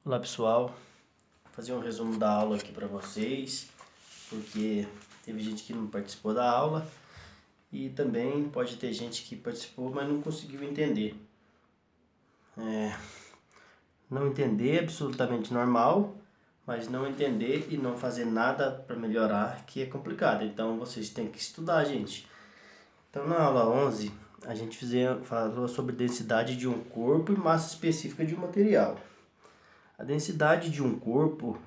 Olá pessoal, vou fazer um resumo da aula aqui para vocês, porque teve gente que não participou da aula e também pode ter gente que participou, mas não conseguiu entender. Não entender é absolutamente normal, mas não entender e não fazer nada para melhorar que é complicado, então vocês têm que estudar, gente. Então na aula 11 a gente falou sobre densidade de um corpo e massa específica de um material. A densidade de um corpo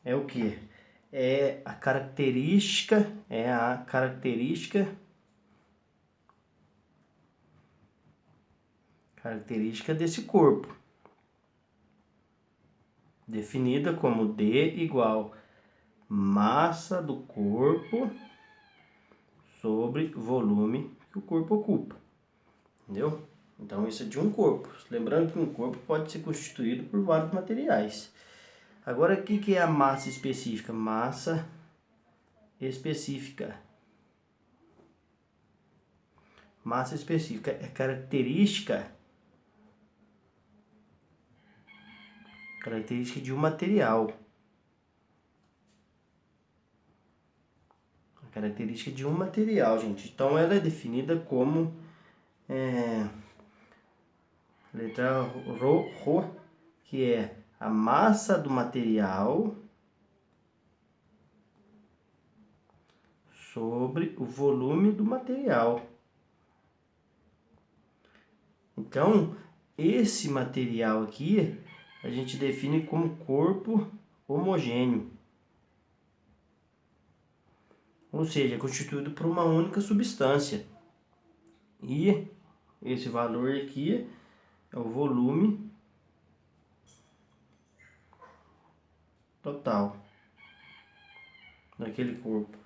é o que? É a característica desse corpo, definida como D igual massa do corpo sobre volume que o corpo ocupa, entendeu? Então isso é de um corpo, lembrando que um corpo pode ser constituído por vários materiais. Agora o que é a massa específica? Massa específica é característica de um material. Característica de um material, gente. Então ela é definida como letra Rho, que é a massa do material sobre o volume do material. Então, esse material aqui a gente define como corpo homogêneo. Ou seja, é constituído por uma única substância. E esse valor aqui é o volume total daquele corpo.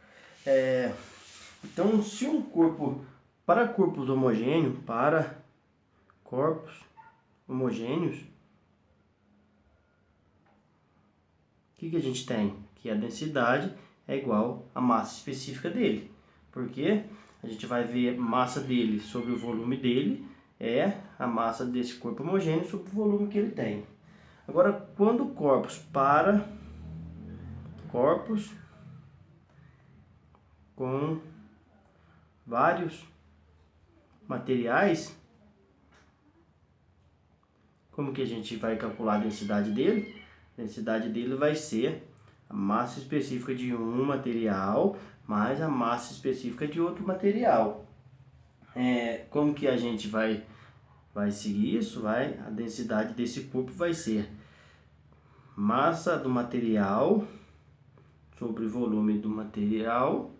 Então, se um corpo, para corpos homogêneos, o que a gente tem? Que a densidade é igual à massa específica dele. Porque a gente vai ver a massa dele sobre o volume dele, é a massa desse corpo homogêneo sobre o volume que ele tem. Agora, quando corpos com vários materiais, como que a gente vai calcular a densidade dele? A densidade dele vai ser a massa específica de um material mais a massa específica de outro material. Como que a gente vai seguir isso? A densidade desse corpo vai ser massa do material sobre volume do material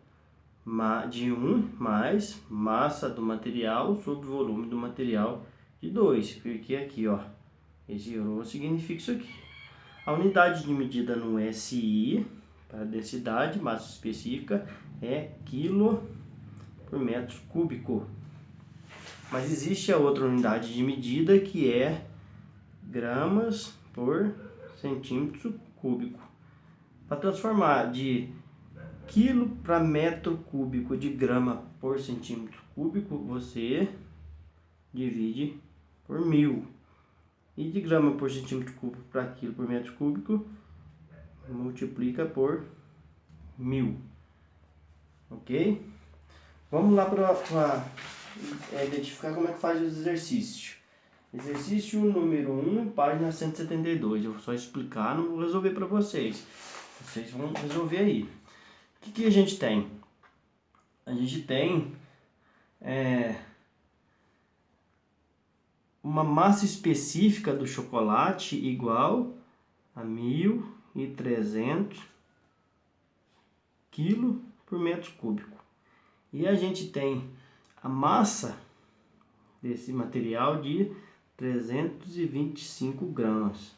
de 1 mais massa do material sobre volume do material de 2. Porque aqui, ó, esse rho significa isso aqui. A unidade de medida no SI, para densidade, massa específica, é quilo por metro cúbico. Mas existe a outra unidade de medida que é gramas por centímetro cúbico. Para transformar de quilo para metro cúbico de grama por centímetro cúbico, você divide por 1000. E de grama por centímetro cúbico para quilo por metro cúbico, multiplica por 1000. Ok? Vamos lá para identificar como é que faz os exercícios. Exercício número 1, página 172. Eu vou só explicar, não vou resolver para vocês. Vocês vão resolver aí. O que a gente tem? A gente tem uma massa específica do chocolate igual a 1.300 kg por metro cúbico. E a gente tem a massa desse material de 325 gramas.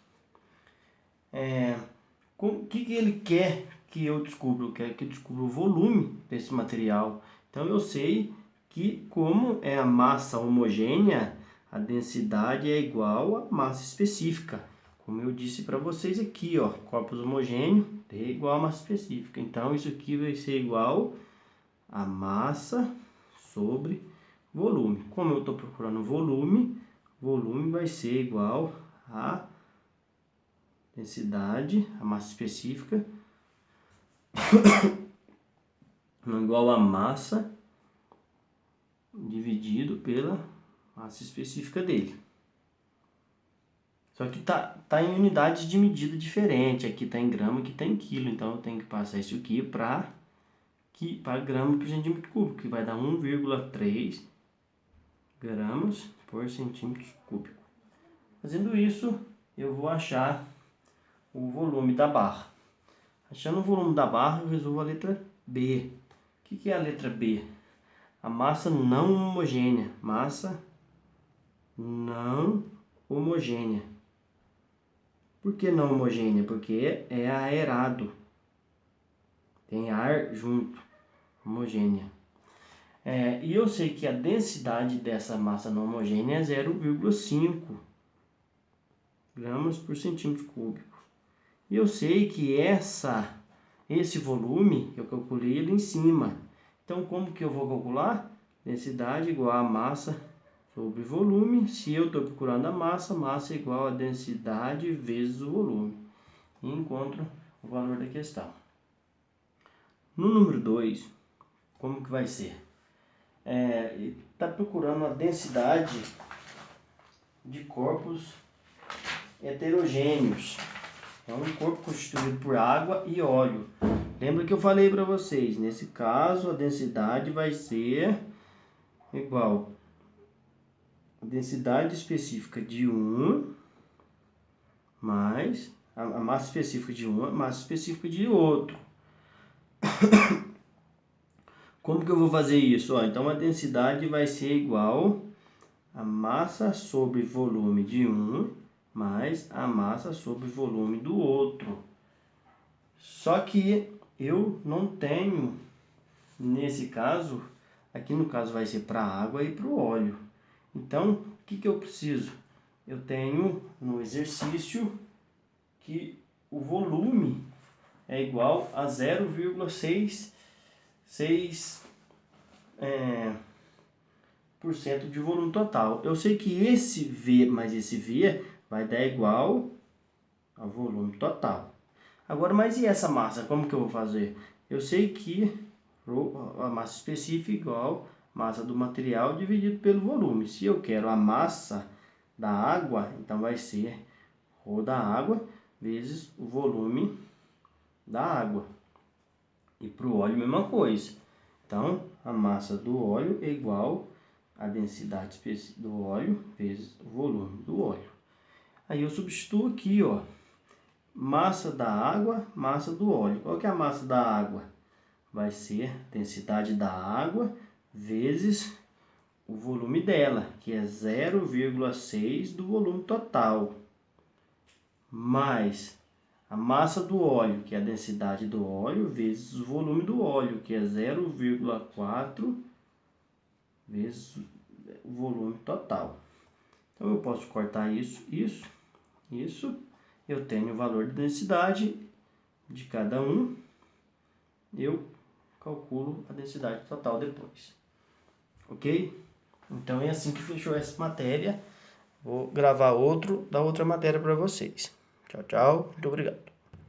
O que ele quer que eu descubra? Eu quero que eu descubra o volume desse material. Então eu sei que, como é a massa homogênea, a densidade é igual à massa específica. Como eu disse para vocês aqui, ó, corpos homogêneos é igual a massa específica. Então isso aqui vai ser igual a massa sobre volume. Como eu estou procurando volume, volume vai ser igual a densidade, a massa específica, igual a massa dividido pela massa específica dele. Só que tá em unidades de medida diferente. Aqui tá em grama, aqui tá em quilo. Então eu tenho que passar isso aqui para grama por centímetro cúbico, que vai dar 1,3 gramas por centímetro cúbico. Fazendo isso, eu vou achar o volume da barra. Achando o volume da barra, eu resolvo a letra B. O que é a letra B? A massa não homogênea. Massa não homogênea. Por que não homogênea? Porque é aerado. Tem ar junto. Homogênea. E eu sei que a densidade dessa massa não homogênea é 0,5 gramas por centímetro cúbico. E eu sei que esse volume, eu calculei ele em cima. Então, como que eu vou calcular? Densidade igual a massa sobre volume. Se eu estou procurando a massa, massa é igual a densidade vezes o volume. E encontro o valor da questão. No número 2, como que vai ser? Está procurando a densidade de corpos heterogêneos. É um corpo constituído por água e óleo. Lembra que eu falei para vocês, nesse caso a densidade vai ser igual a densidade específica de um mais a massa específica de um, a massa específica de outro. Como que eu vou fazer isso? Então a densidade vai ser igual a massa sobre volume de um mais a massa sobre volume do outro. Só que eu não tenho, nesse caso, aqui no caso vai ser para a água e para o óleo. Então, o que eu preciso? Eu tenho no exercício que o volume é igual a 0,66% de volume total. Eu sei que esse V mais esse V vai dar igual ao volume total. Agora, mas e essa massa? Como que eu vou fazer? Eu sei que a massa específica é igual a massa do material dividido pelo volume. Se eu quero a massa da água, então vai ser ρ da água vezes o volume da água. E para o óleo, a mesma coisa. Então, a massa do óleo é igual a densidade do óleo vezes o volume do óleo. Aí eu substituo aqui, ó, massa da água, massa do óleo. Qual que é a massa da água? Vai ser densidade da água vezes o volume dela, que é 0,6 do volume total, mais a massa do óleo, que é a densidade do óleo, vezes o volume do óleo, que é 0,4 vezes o volume total. Então, eu posso cortar isso. Eu tenho o valor de densidade de cada um. Eu calculo a densidade total depois. Ok? Então, é assim que fechou essa matéria. Vou gravar da outra matéria para vocês. Tchau, tchau. Muito obrigado.